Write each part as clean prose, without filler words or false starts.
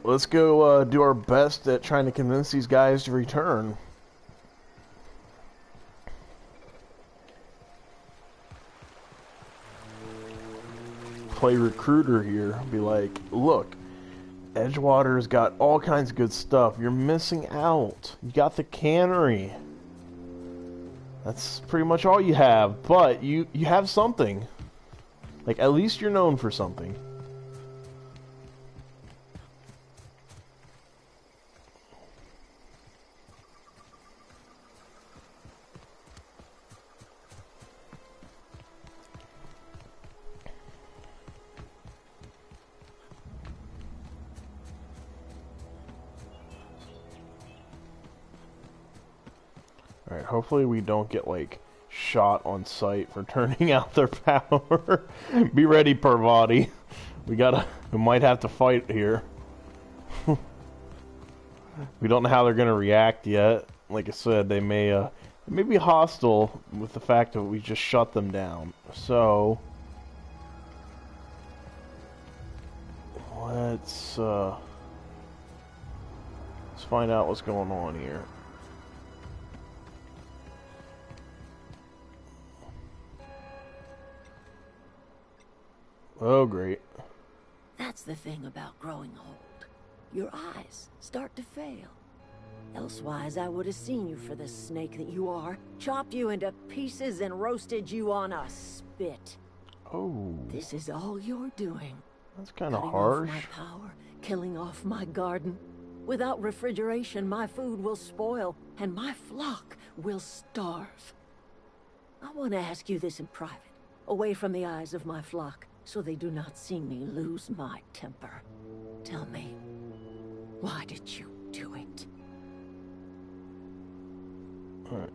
let's go do our best at trying to convince these guys to return. Play recruiter here. Be like, look, Edgewater's got all kinds of good stuff. You're missing out. You got the cannery. That's pretty much all you have, but you have something. Like, at least you're known for something. Alright, hopefully we don't get, like, shot on sight for turning out their power. Be ready, Parvati. We might have to fight here. We don't know how they're gonna react yet. Like I said, they may be hostile with the fact that we just shut them down. So let's find out what's going on here. Oh, great. That's the thing about growing old. Your eyes start to fail. Elsewise, I would have seen you for the snake that you are, chopped you into pieces and roasted you on a spit. Oh. This is all you're doing. That's kind of harsh. harsh. My power, killing off my garden. Without refrigeration, my food will spoil, and my flock will starve. I want to ask you this in private, away from the eyes of my flock, so they do not see me lose my temper. Tell me, why did you do it? Alright,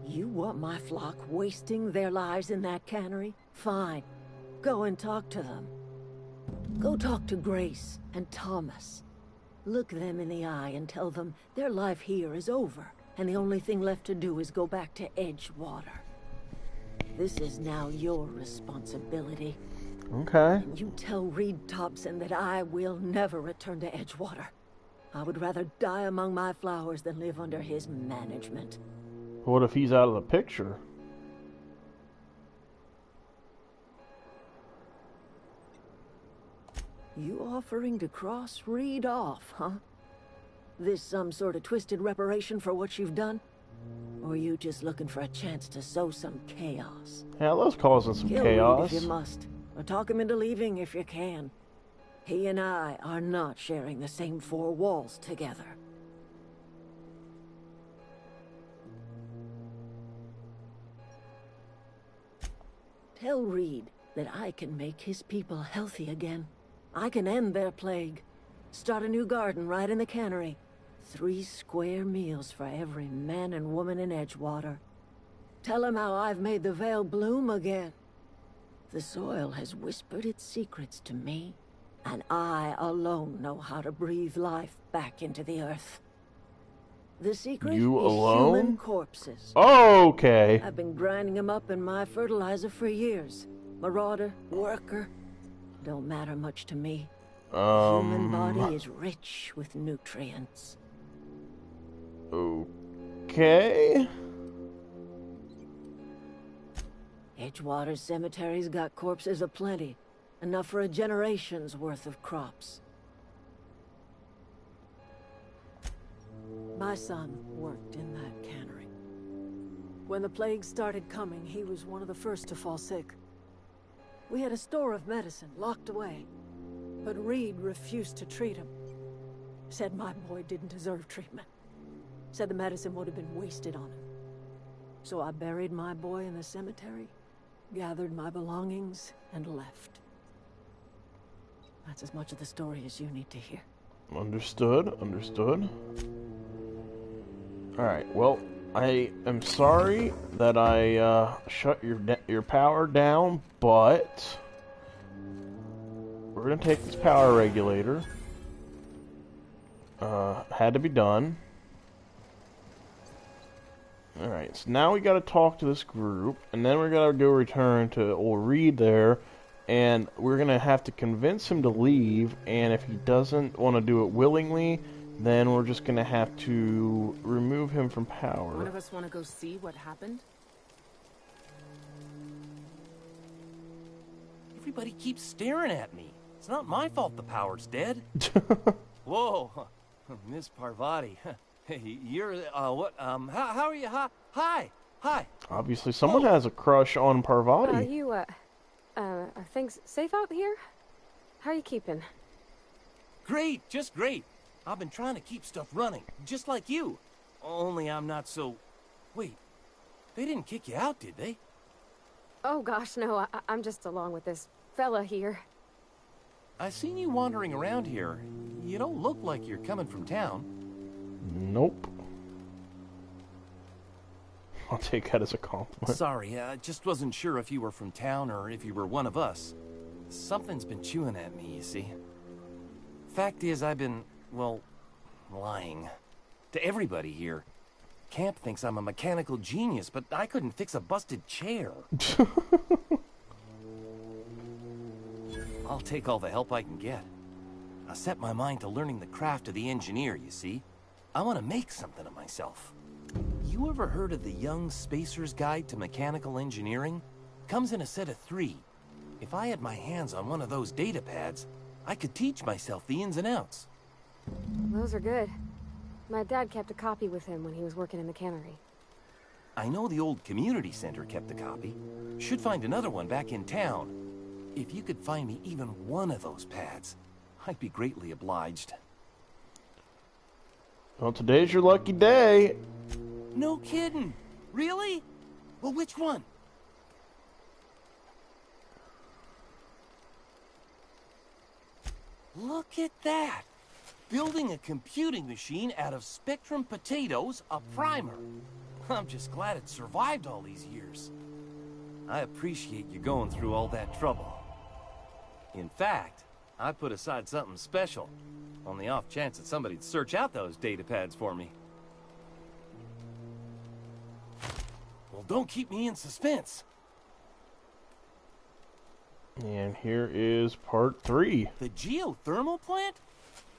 You want my flock wasting their lives in that cannery? Fine. Go and talk to them. Go talk to Grace and Thomas. Look them in the eye and tell them their life here is over, and the only thing left to do is go back to Edgewater. This is now your responsibility. okay. And you tell Reed Thompson that I will never return to Edgewater. I would rather die among my flowers than live under his management. What if he's out of the picture? You offering to cross Reed off, huh? This some sort of twisted reparation for what you've done? Or are you just looking for a chance to sow some chaos? Yeah, let's cause some Kill chaos. Reed if you must, or talk him into leaving if you can. He and I are not sharing the same four walls together. Tell Reed that I can make his people healthy again. I can end their plague. Start a new garden right in the cannery. 3 square meals for every man and woman in Edgewater. Tell him how I've made the Vale bloom again. The soil has whispered its secrets to me, and I alone know how to breathe life back into the earth. The secret You is alone? human corpses. Okay. I've been grinding them up in my fertilizer for years. Marauder, worker, don't matter much to me. The human body is rich with nutrients. Okay. Edgewater Cemetery's got corpses aplenty. Enough for a generation's worth of crops. My son worked in that cannery. When the plague started coming, he was one of the first to fall sick. We had a store of medicine locked away, but Reed refused to treat him. Said my boy didn't deserve treatment. Said the medicine would have been wasted on him. So I buried my boy in the cemetery, gathered my belongings, and left. That's as much of the story as you need to hear. Understood. Understood. Alright, well, I am sorry that I shut your power down, but we're gonna take this power regulator. Had to be done. Alright, so now we gotta talk to this group, and then we're gonna go return to old Reed there and we're gonna have to convince him to leave, and if he doesn't want to do it willingly, then we're just gonna have to remove him from power. One of us want to go see what happened? Everybody keeps staring at me. It's not my fault the power's dead. Whoa, Miss Parvati. Hey, you're, what, how are you? Hi. Obviously, someone has a crush on Parvati. Are things safe out here? How are you keeping? Great, just great. I've been trying to keep stuff running, just like you. Only I'm not so... Wait, they didn't kick you out, did they? Oh gosh, no, I'm just along with this fella here. I seen you wandering around here. You don't look like you're coming from town. Nope. I'll take that as a compliment. Sorry, I just wasn't sure if you were from town or if you were one of us. Something's been chewing at me, you see. Fact is, I've been, well, lying. To everybody here. Camp thinks I'm a mechanical genius, but I couldn't fix a busted chair. I'll take all the help I can get. I set my mind to learning the craft of the engineer, you see. I want to make something of myself. You ever heard of the Young Spacer's Guide to Mechanical Engineering? Comes in a set of 3. If I had my hands on one of those data pads, I could teach myself the ins and outs. Those are good. My dad kept a copy with him when he was working in the cannery. I know the old community center kept a copy. Should find another one back in town. If you could find me even one of those pads, I'd be greatly obliged. Well, today's your lucky day. No kidding. Really? Well, which one? Look at that. Building a computing machine out of Spectrum potatoes, a primer. I'm just glad it survived all these years. I appreciate you going through all that trouble. In fact, I put aside something special, on the off chance that somebody'd search out those data pads for me. Well, don't keep me in suspense. And here is part 3. The geothermal plant?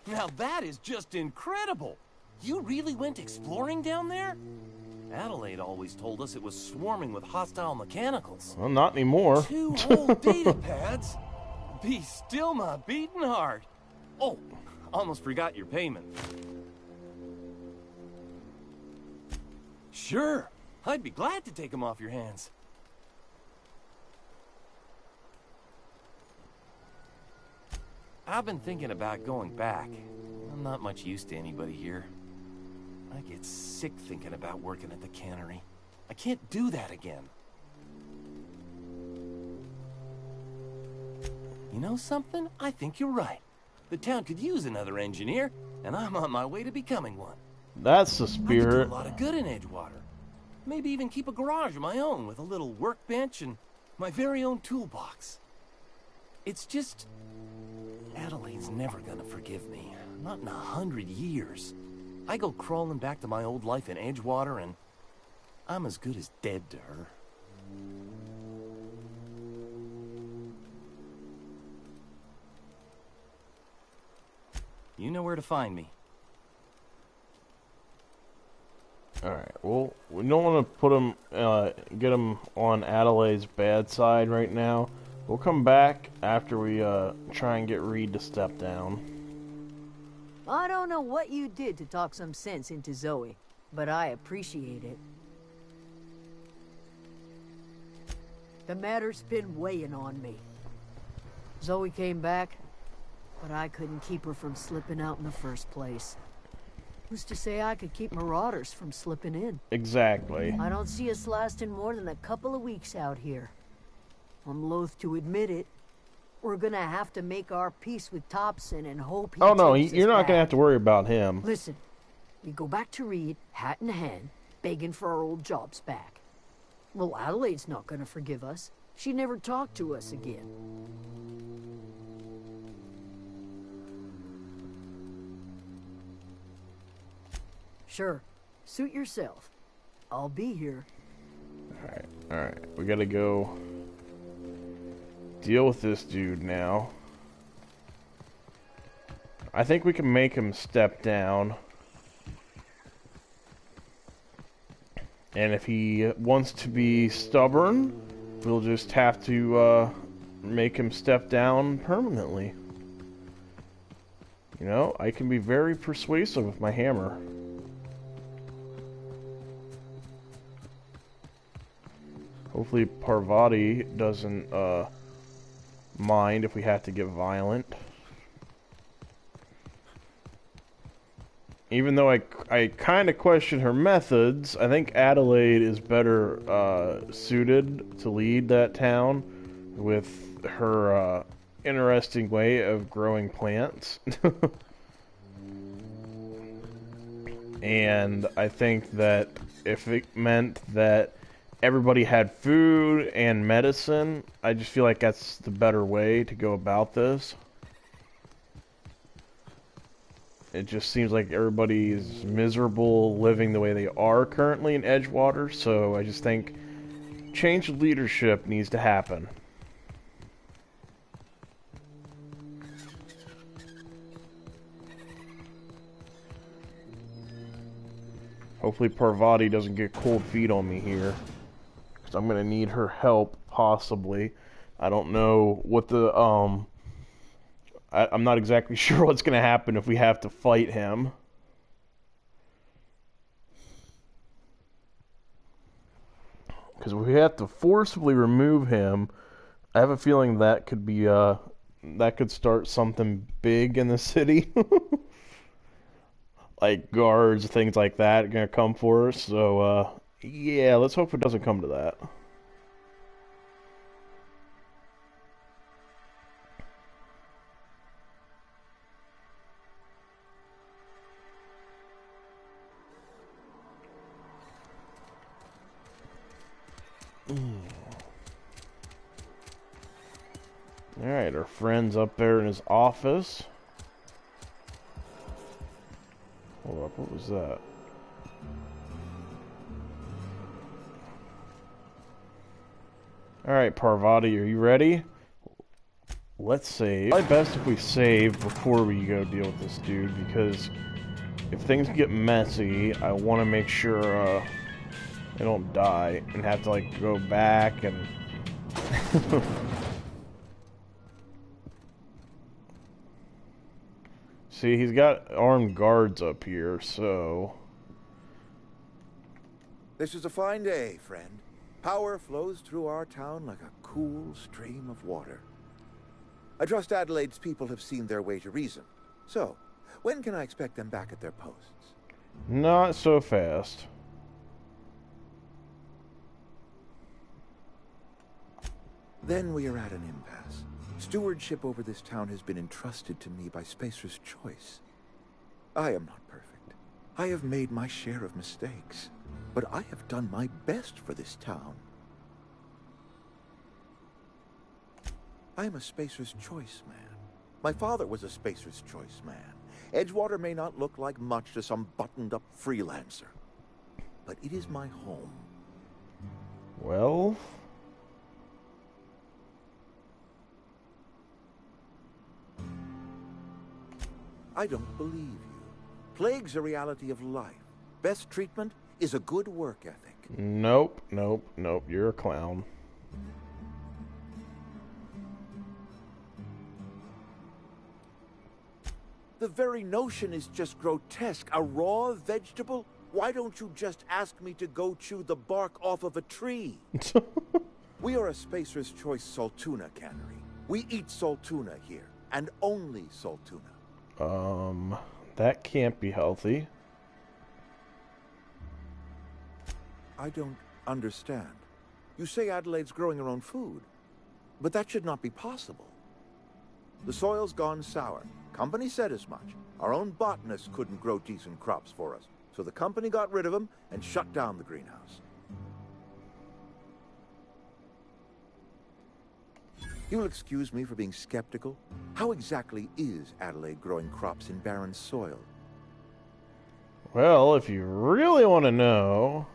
Now that is just incredible! You really went exploring down there? Adelaide always told us it was swarming with hostile mechanicals. Well, not anymore. 2 whole data pads? Be still my beating heart. Oh, almost forgot your payment. Sure, I'd be glad to take them off your hands. I've been thinking about going back. I'm not much use to anybody here. I get sick thinking about working at the cannery. I can't do that again. You know something? I think you're right. The town could use another engineer, and I'm on my way to becoming one. That's the I could spirit. do a lot of good in Edgewater. Maybe even keep a garage of my own with a little workbench and my very own toolbox. It's just... Adelaide's never gonna forgive me. Not in 100 years. I go crawling back to my old life in Edgewater, and I'm as good as dead to her. You know where to find me. Alright, well, we don't want to put him, get him on Adelaide's bad side right now. We'll come back after we, try and get Reed to step down. I don't know what you did to talk some sense into Zoe, but I appreciate it. The matter's been weighing on me. Zoe came back, but I couldn't keep her from slipping out in the first place. Who's to say I could keep marauders from slipping in? Exactly. I don't see us lasting more than a couple of weeks out here. I'm loath to admit it. We're gonna have to make our peace with Thompson and hope he Oh no, takes us you're not back. gonna have to worry about him. Listen, we go back to Reed, hat in hand, begging for our old jobs back. Well, Adelaide's not gonna forgive us. She never talked to us again. Sure, suit yourself. I'll be here. Alright, we gotta go deal with this dude now. I think we can make him step down. And if he wants to be stubborn, we'll just have to make him step down permanently. You know, I can be very persuasive with my hammer. Hopefully Parvati doesn't mind if we have to get violent. Even though I kind of question her methods, I think Adelaide is better suited to lead that town with her interesting way of growing plants. And I think that if it meant that everybody had food and medicine, I just feel like that's the better way to go about this. It just seems like everybody is miserable living the way they are currently in Edgewater, so I just think change of leadership needs to happen. Hopefully Parvati doesn't get cold feet on me here, because I'm going to need her help, possibly. I don't know what the, I'm not exactly sure what's going to happen if we have to fight him. Because if we have to forcibly remove him, I have a feeling that could be, that could start something big in the city. Like guards, things like that are going to come for us. So, yeah, let's hope it doesn't come to that. Alright, our friend's up there in his office. Hold up, what was that? Alright, Parvati, are you ready? Let's save. Probably best if we save before we go deal with this dude, because if things get messy, I want to make sure they don't die and have to like go back and see, he's got armed guards up here, so This is a fine day, friend. Power flows through our town like a cool stream of water. I trust Adelaide's people have seen their way to reason. So, when can I expect them back at their posts? not so fast. Then we are at an impasse. Stewardship over this town has been entrusted to me by Spacer's choice. I am not perfect. I have made my share of mistakes, but I have done my best for this town. I am a Spacer's choice man. My father was a Spacer's choice man. Edgewater may not look like much to some buttoned-up freelancer, but it is my home. Well, I don't believe you. Plague's a reality of life. Best treatment is a good work ethic. nope, nope, nope, you're a clown. The very notion is just grotesque. A raw vegetable? Why don't you just ask me to go chew the bark off of a tree? We are a Spacer's Choice Saltuna cannery. We eat saltuna here, and only saltuna. That can't be healthy. I don't understand. You say Adelaide's growing her own food, but that should not be possible. The soil's gone sour. Company said as much. Our own botanists couldn't grow decent crops for us, so the company got rid of them and shut down the greenhouse. You will excuse me for being skeptical. How exactly is Adelaide growing crops in barren soil? Well, if you really want to know,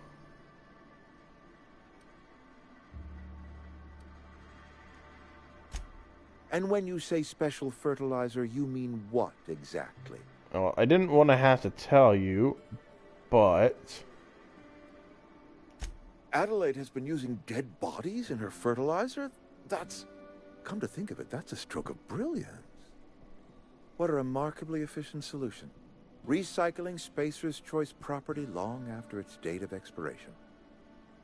And when you say special fertilizer, you mean what exactly? Well, I didn't want to have to tell you, but... Adelaide has been using dead bodies in her fertilizer? That's... Come to think of it, that's a stroke of brilliance. What a remarkably efficient solution. Recycling Spacer's Choice property long after its date of expiration.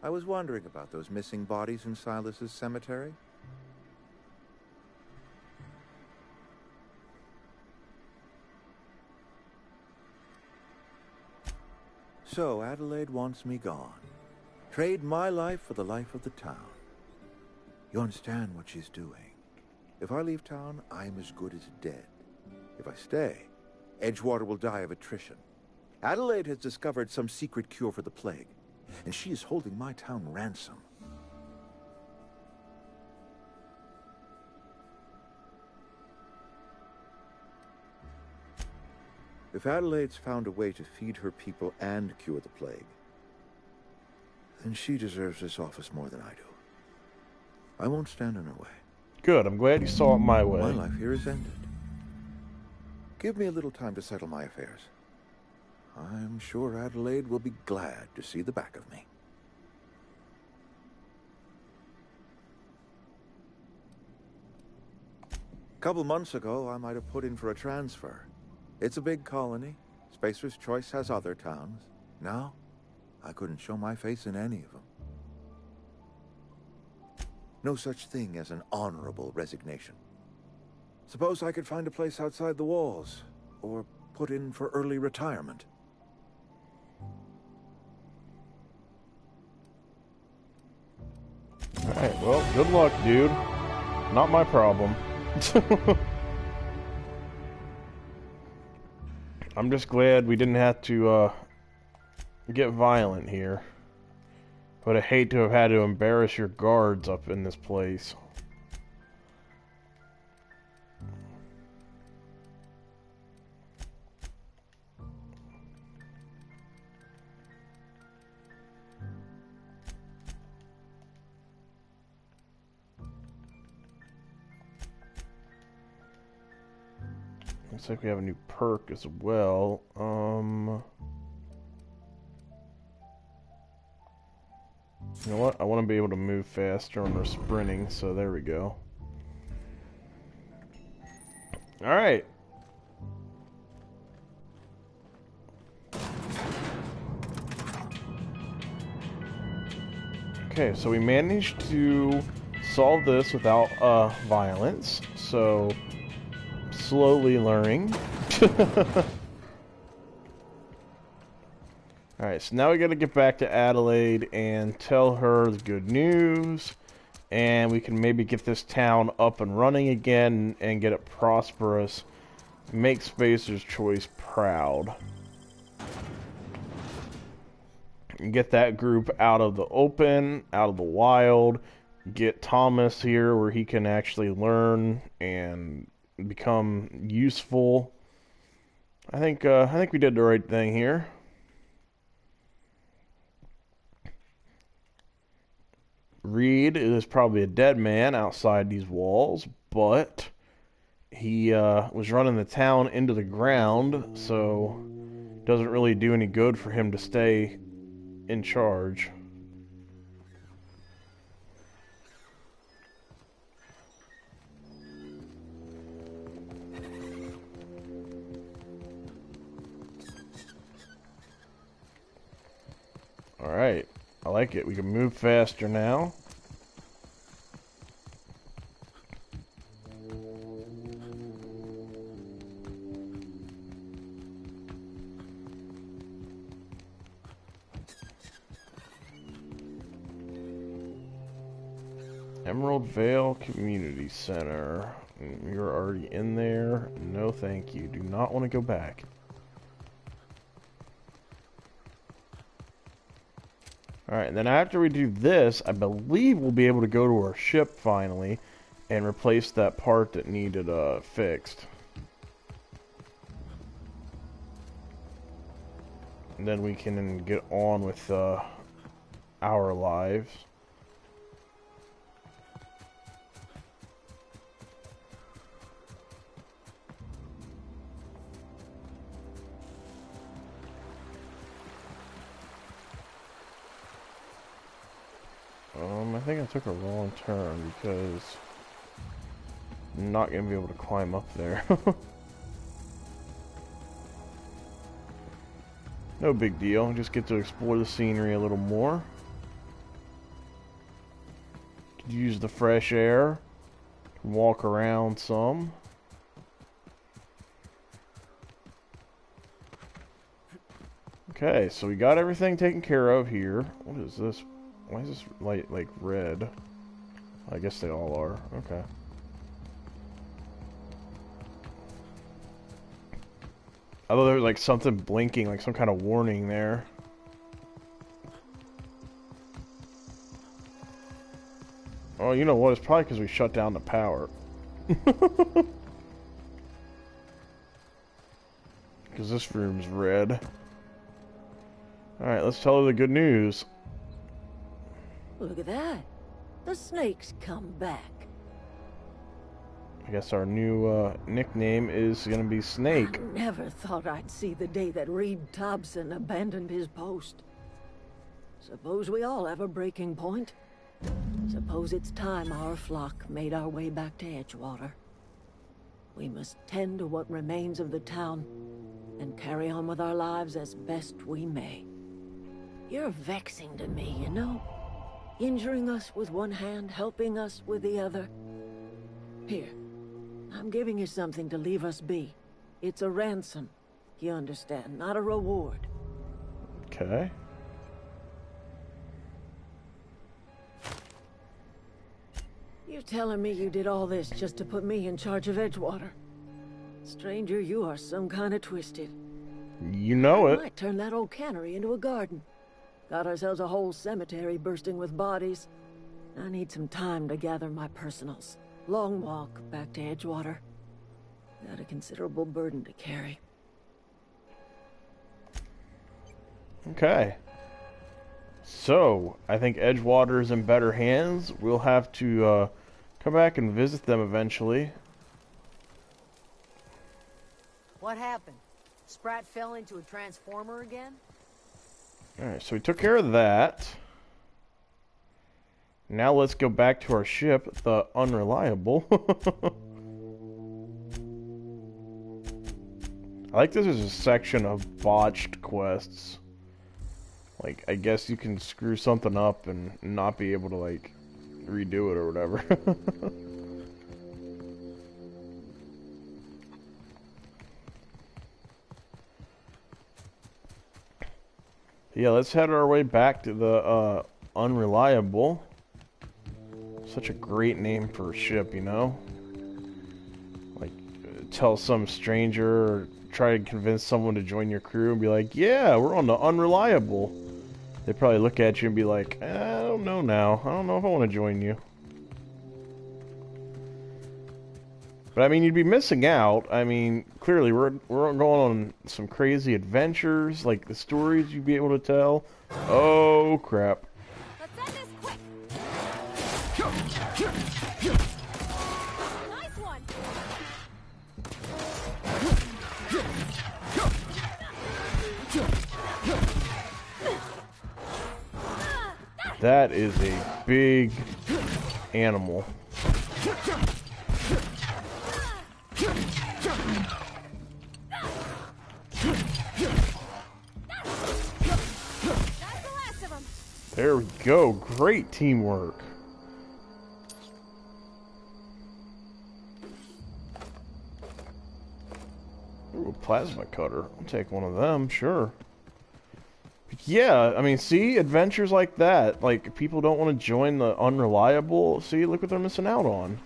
I was wondering about those missing bodies in Silas's cemetery. So Adelaide wants me gone. Trade my life for the life of the town. You understand what she's doing. If I leave town, I'm as good as dead. If I stay, Edgewater will die of attrition. Adelaide has discovered some secret cure for the plague, and she is holding my town ransom. If Adelaide's found a way to feed her people and cure the plague, then she deserves this office more than I do. I won't stand in her way. Good, I'm glad you saw it my way. My life here is ended. Give me a little time to settle my affairs. I'm sure Adelaide will be glad to see the back of me. A couple months ago, I might have put in for a transfer. It's a big colony. Spacer's Choice has other towns. Now, I couldn't show my face in any of them. No such thing as an honorable resignation. Suppose I could find a place outside the walls, or put in for early retirement. Alright, well, good luck, dude. Not my problem. I'm just glad we didn't have to, get violent here. But I hate to have had to embarrass your guards up in this place. Looks like we have a new perk as well. You know what? I want to be able to move faster when we're sprinting, so there we go. Alright. Okay, so we managed to solve this without violence, so slowly learning. Alright, so now we gotta get back to Adelaide and tell her the good news, and we can maybe get this town up and running again and get it prosperous. Make Spacer's Choice proud. And get that group out of the open, out of the wild. Get Thomas here where he can actually learn and become useful. I think we did the right thing here. Reed is probably a dead man outside these walls, but he was running the town into the ground, so it doesn't really do any good for him to stay in charge. Alright, I like it. We can move faster now. Emerald Vale Community Center. You're already in there. No thank you. Do not want to go back. Alright, and then after we do this, I believe we'll be able to go to our ship finally and replace that part that needed fixed. And then we can get on with our lives. think I took a wrong turn because I'm not going to be able to climb up there. No big deal, just get to explore the scenery a little more. Use the fresh air, walk around some. Okay, so we got everything taken care of here. What is this? Why is this light like red? I guess they all are. Okay. I thought there was like something blinking, like some kind of warning there. Oh, you know what? It's probably because we shut down the power. Because this room's red. Alright, let's tell her the good news. Look at that. The snake's come back. I guess our new nickname is gonna be Snake. I never thought I'd see the day that Reed Thompson abandoned his post. Suppose we all have a breaking point. Suppose it's time our flock made our way back to Edgewater. We must tend to what remains of the town and carry on with our lives as best we may. You're vexing to me, you know? Injuring us with one hand, helping us with the other. Here, I'm giving you something to leave us be. It's a ransom, you understand, not a reward. Okay. You're telling me you did all this just to put me in charge of Edgewater? Stranger, you are some kind of twisted. You know it. Might turn that old cannery into a garden. Got ourselves a whole cemetery bursting with bodies. I need some time to gather my personals. Long walk back to Edgewater. Got a considerable burden to carry. Okay. So, I think Edgewater's in better hands. We'll have to come back and visit them eventually. What happened? Sprat fell into a transformer again? Alright, so we took care of that. Now let's go back to our ship, the Unreliable. I like this as a section of botched quests. Like, I guess you can screw something up and not be able to, like, redo it or whatever. Yeah, let's head our way back to the Unreliable. Such a great name for a ship, you know? Like, tell some stranger or try to convince someone to join your crew and be like, yeah, we're on the Unreliable. They probably look at you and be like, I don't know now. I don't know if I want to join you. But I mean, you'd be missing out. I mean, clearly we're going on some crazy adventures, like the stories you'd be able to tell. Oh crap. Let's end this quick. Nice one. That is a big animal. There we go. Great teamwork. Ooh, a plasma cutter. I'll take one of them, sure. Yeah, I mean, see? Adventures like that. Like, people don't want to join the Unreliable. See, look what they're missing out on.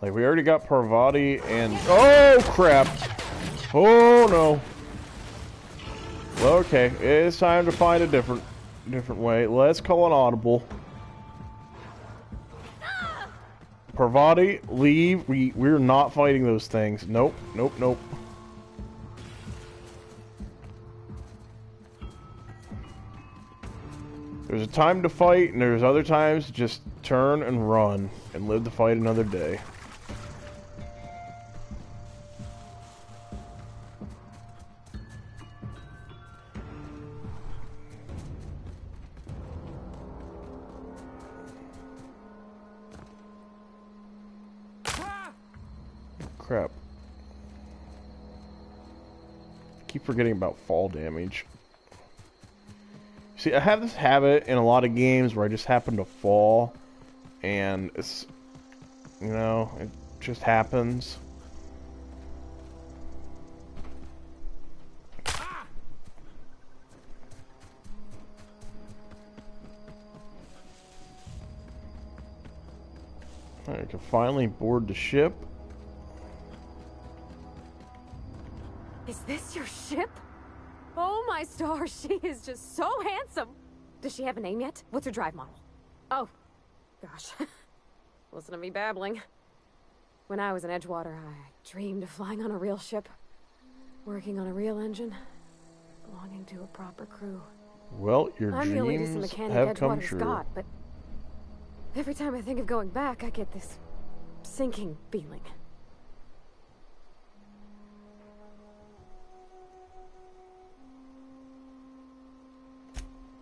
Like, we already got Parvati and... Oh, crap! Oh, no. Okay, it's time to find a different way. Let's call an audible. Parvati, leave. We're not fighting those things. Nope, nope, nope. There's a time to fight, and there's other times to just turn and run and live to fight another day. crap. I keep forgetting about fall damage. See, I have this habit in a lot of games where I just happen to fall, and it's, you know, it just happens. Alright, I can finally board the ship. Is this your ship? Oh my stars, she is just so handsome. Does she have a name yet? What's her drive model? Oh, gosh. Listen to me babbling. When I was in Edgewater, I dreamed of flying on a real ship, working on a real engine, belonging to a proper crew. Well, your I'm the only decent dreams mechanic have come Edgewater's true. got, but every time I think of going back, I get this sinking feeling.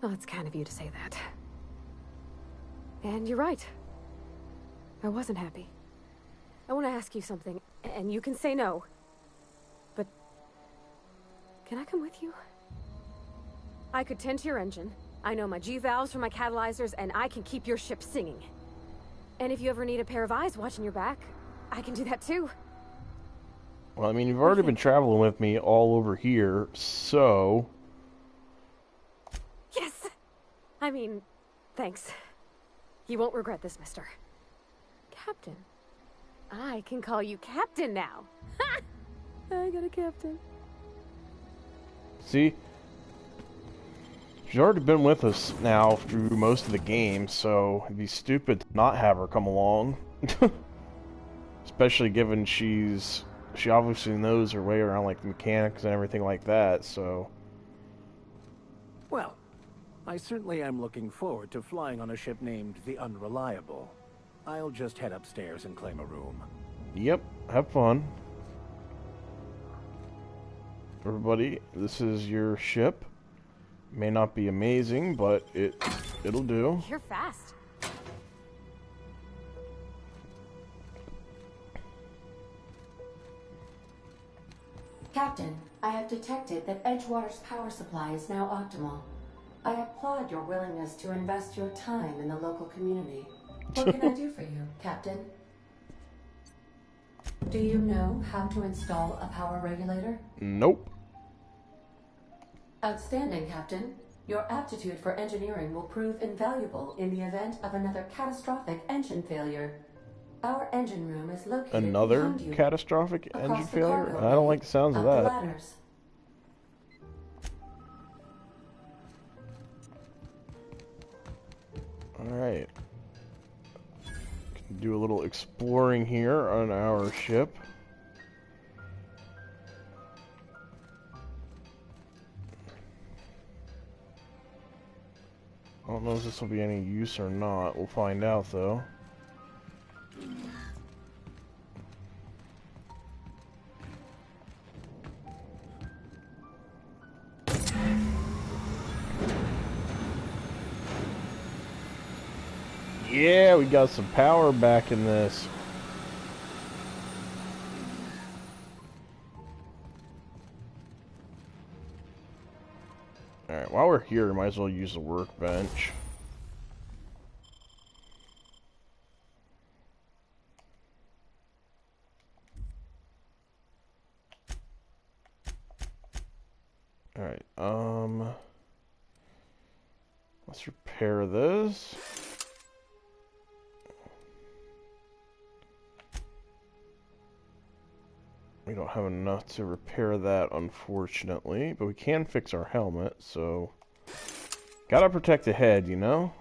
Well, it's kind of you to say that. And you're right. I wasn't happy. I want to ask you something, and you can say no. But can I come with you? I could tend to your engine. I know my G-valves for my catalyzers, and I can keep your ship singing. And if you ever need a pair of eyes watching your back, I can do that too. Well, I mean, you've already been traveling with me all over here, so... Yes! I mean, thanks. You won't regret this, mister. Captain. I can call you Captain now. Ha! I got a captain. See? She's already been with us now through most of the game, so it'd be stupid to not have her come along. Especially given she obviously knows her way around like the mechanics and everything like that, so... Well, I certainly am looking forward to flying on a ship named the Unreliable. I'll just head upstairs and claim a room. Yep, have fun. Everybody, this is your ship. May not be amazing, but it'll do. You're fast. Captain, I have detected that Edgewater's power supply is now optimal. I applaud your willingness to invest your time in the local community. What can I do for you, Captain? Do you know how to install a power regulator? Nope. Outstanding, Captain. Your aptitude for engineering will prove invaluable in the event of another catastrophic engine failure. Our engine room is located Another behind you, catastrophic across engine the failure? cargo I don't bay like the sounds of up the that. ladders. Alright. Can do a little exploring here on our ship. I don't know if this will be any use or not. We'll find out though. Yeah, we got some power back in this. Alright, while we're here, we might as well use the workbench. Alright, let's repair this. We don't have enough to repair that, unfortunately, but we can fix our helmet, so... Gotta protect the head, you know?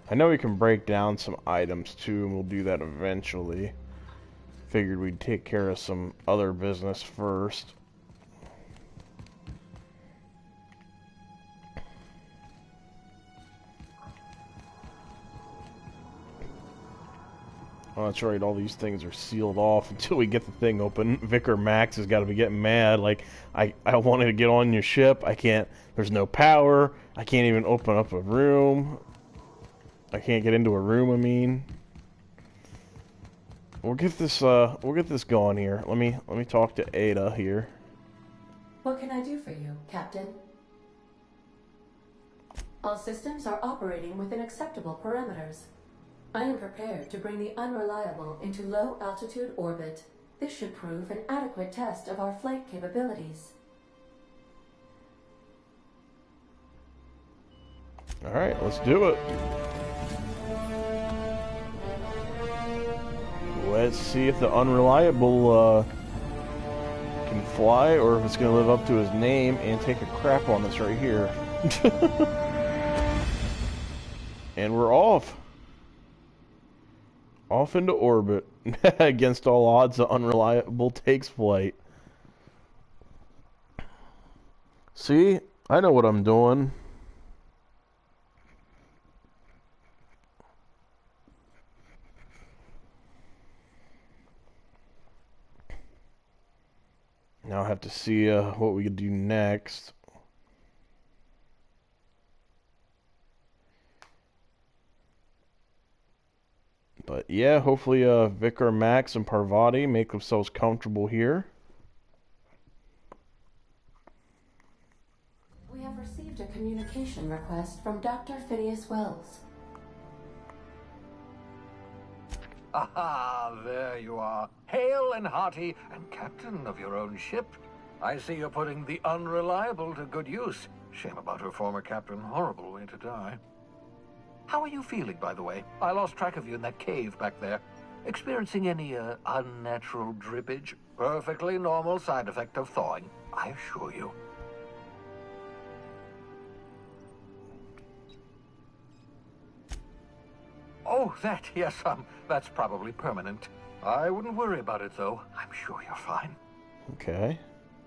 I know we can break down some items, too, and we'll do that eventually. Figured we'd take care of some other business first. Oh, that's right, all these things are sealed off until we get the thing open. Vicar Max has got to be getting mad. Like, I wanted to get on your ship. I can't, there's no power. I can't even open up a room. I can't get into a room, I mean. we'll get this going here. Let me talk to Ada here. What can I do for you, Captain? All systems are operating within acceptable parameters. I am prepared to bring the Unreliable into low-altitude orbit. This should prove an adequate test of our flight capabilities. Alright, let's do it. Let's see if the Unreliable can fly, or if it's going to live up to his name and take a crap on us right here. And we're off. Off into orbit. Against all odds, the Unreliable takes flight. See? I know what I'm doing. Now I have to see what we could do next. But yeah, hopefully Vicar, Max, and Parvati make themselves comfortable here. We have received a communication request from Dr. Phineas Wells. Aha, there you are. Hale and hearty, and captain of your own ship. I see you're putting the Unreliable to good use. Shame about her former captain. Horrible way to die. How are you feeling, by the way? I lost track of you in that cave back there. Experiencing any, unnatural drippage? Perfectly normal side effect of thawing, I assure you. Oh, that, yes, that's probably permanent. I wouldn't worry about it, though. I'm sure you're fine. Okay.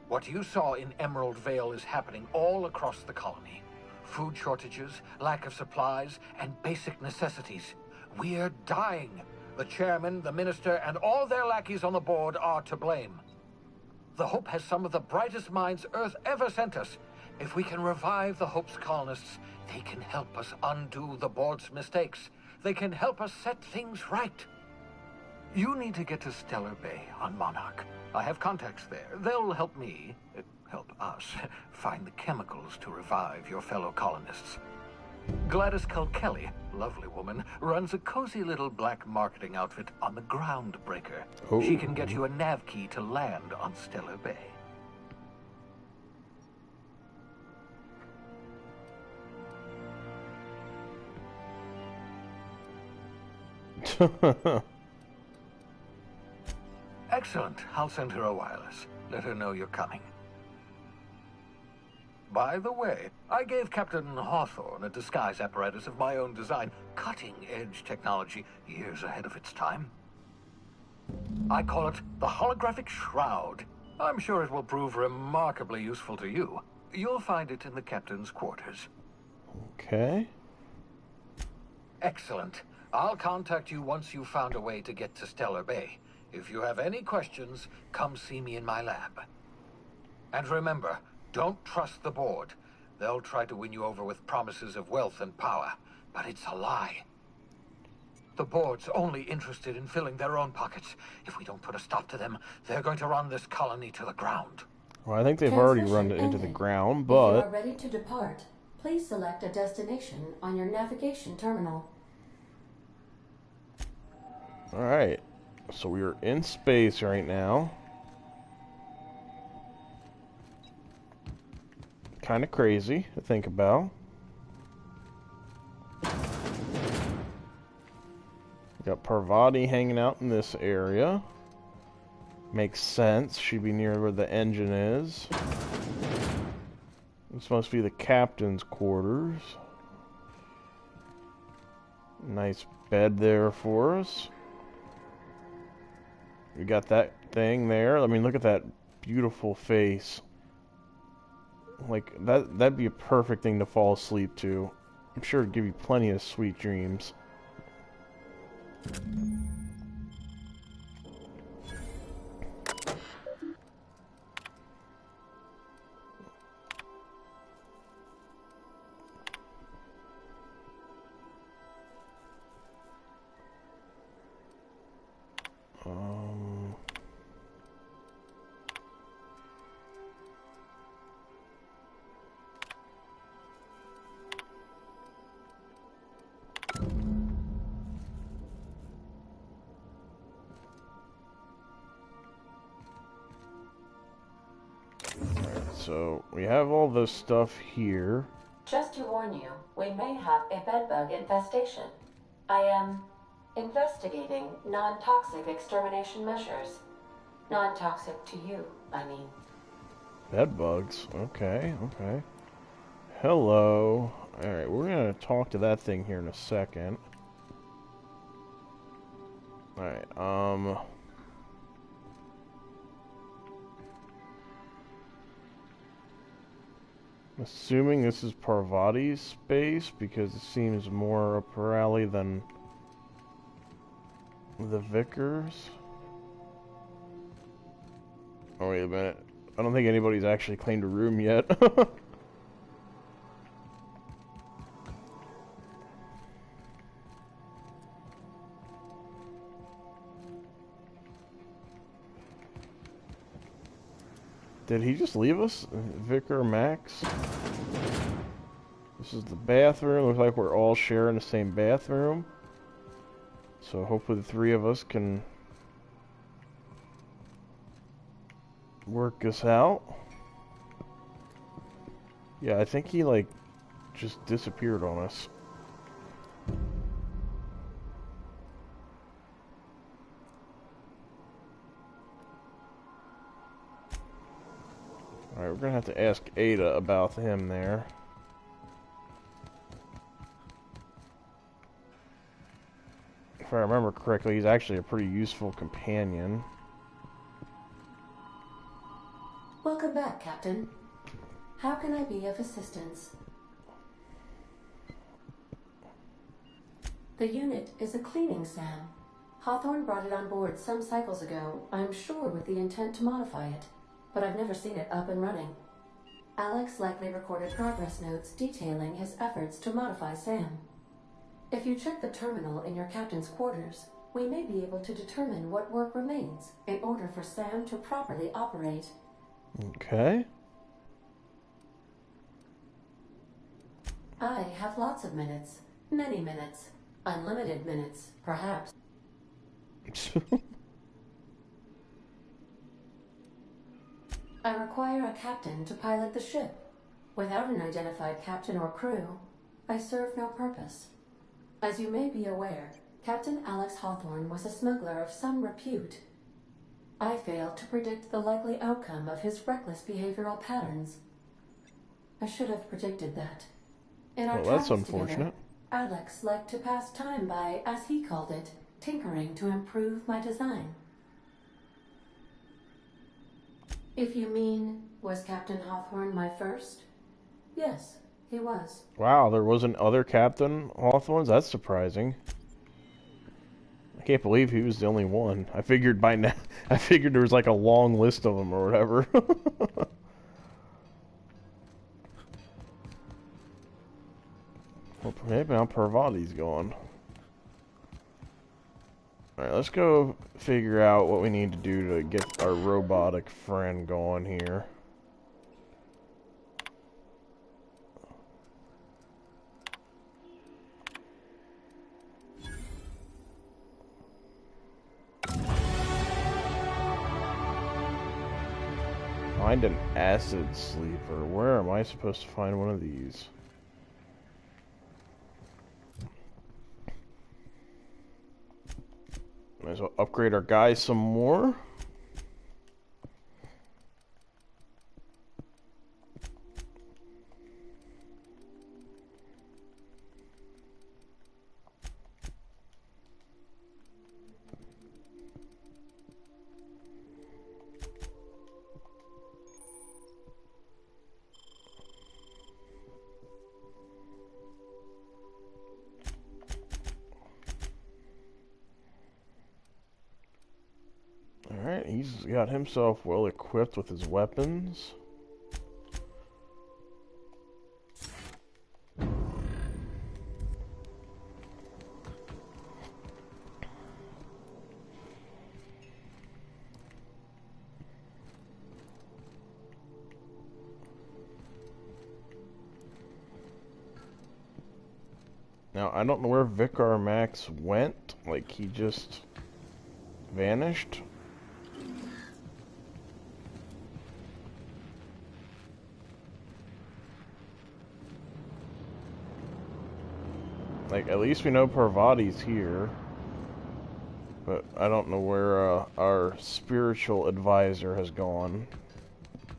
What you saw in Emerald Vale is happening all across the colony. Food shortages, lack of supplies, and basic necessities. We're dying. The chairman, the minister, and all their lackeys on the board are to blame. The Hope has some of the brightest minds Earth ever sent us. If we can revive the Hope's colonists, they can help us undo the board's mistakes. They can help us set things right. You need to get to Stellar Bay on Monarch. I have contacts there. They'll help me, help us, find the chemicals to revive your fellow colonists. Gladys Kelly, lovely woman, runs a cozy little black marketing outfit on the Groundbreaker. Oh. She can get you a nav key to land on Stellar Bay. Excellent. I'll send her a wireless. Let her know you're coming. By the way, I gave Captain Hawthorne a disguise apparatus of my own design. Cutting-edge technology, years ahead of its time. I call it the Holographic Shroud. I'm sure it will prove remarkably useful to you. You'll find it in the captain's quarters. Okay. Excellent. I'll contact you once you've found a way to get to Stellar Bay. If you have any questions, come see me in my lab. And remember, don't trust the board. They'll try to win you over with promises of wealth and power, but it's a lie. The board's only interested in filling their own pockets. If we don't put a stop to them, they're going to run this colony to the ground. Well, I think they've already run it into the ground, but... If you are ready to depart, please select a destination on your navigation terminal. Alright, so we are in space right now. Kind of crazy to think about. Got Parvati hanging out in this area. Makes sense. She'd be near where the engine is. This must be the captain's quarters. Nice bed there for us. We got that thing there. I mean, look at that beautiful face. Like, that'd be a perfect thing to fall asleep to. I'm sure it'd give you plenty of sweet dreams. so we have all this stuff here. Just to warn you, we may have a bedbug infestation. I am investigating non-toxic extermination measures. Non-toxic to you, I mean. Bedbugs. Okay, okay. Hello. Alright, we're gonna talk to that thing here in a second. Alright, I'm assuming this is Parvati's space because it seems more up her alley than the Vicar's. Oh, wait a minute. I don't think anybody's actually claimed a room yet. Did he just leave us? Vicar Max? This is the bathroom. Looks like we're all sharing the same bathroom. So hopefully the three of us can work this out. Yeah, I think he like just disappeared on us. Alright, we're gonna have to ask Ada about him there. If I remember correctly, he's actually a pretty useful companion. Welcome back, Captain. How can I be of assistance? The unit is a cleaning SAM. Hawthorne brought it on board some cycles ago, I'm sure with the intent to modify it, but I've never seen it up and running. Alex likely recorded progress notes detailing his efforts to modify SAM. If you check the terminal in your captain's quarters, we may be able to determine what work remains in order for SAM to properly operate. Okay. I have lots of minutes. Many minutes. Unlimited minutes, perhaps. I require a captain to pilot the ship. Without an identified captain or crew, I serve no purpose. As you may be aware, Captain Alex Hawthorne was a smuggler of some repute. I failed to predict the likely outcome of his reckless behavioral patterns. I should have predicted that. In our Well, that's travels unfortunate. together, Alex liked to pass time by, as he called it, tinkering to improve my design. If you mean, was Captain Hawthorne my first? Yes, he was. Wow, there was an other Captain Hawthorne's? That's surprising. I can't believe he was the only one. I figured by now, I figured there was like a long list of them or whatever. Well, maybe now Parvati's gone. Alright, let's go figure out what we need to do to get our robotic friend going here. Find an acid sleeper. Where am I supposed to find one of these? Might as well upgrade our guys some more. Alright, he's got himself well equipped with his weapons. Now, I don't know where Vicar Max went. Like, he just vanished. Like, at least we know Parvati's here. But I don't know where our spiritual advisor has gone.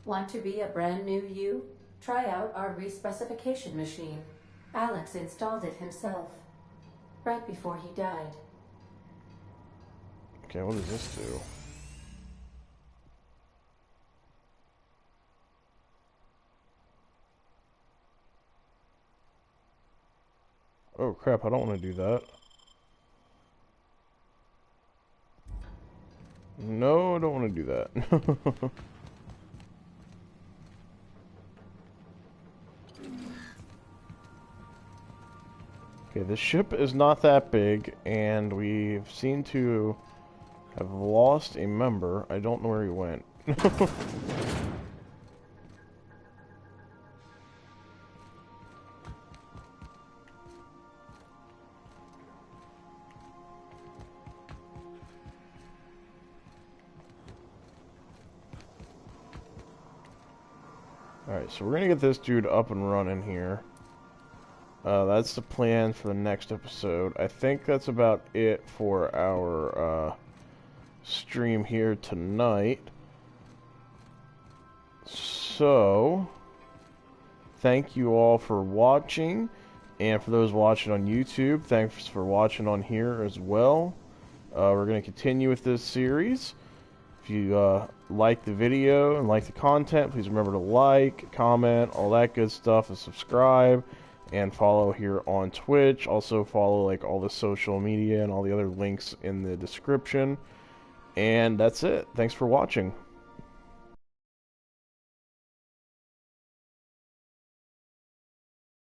Want to be a brand new you? Try out our respecification machine. Alex installed it himself, right before he died. Okay, what does this do? Oh crap, I don't want to do that. No, I don't want to do that. Okay, the ship is not that big, and we seem to have lost a member. I don't know where he went. Alright, so we're gonna get this dude up and running here. That's the plan for the next episode. I think that's about it for our stream here tonight. So, thank you all for watching, and for those watching on YouTube, thanks for watching on here as well. We're going to continue with this series. If you like the video and like the content, please remember to like, comment, all that good stuff, and subscribe. And follow here on Twitch. Also follow like all the social media and all the other links in the description. And that's it. Thanks for watching.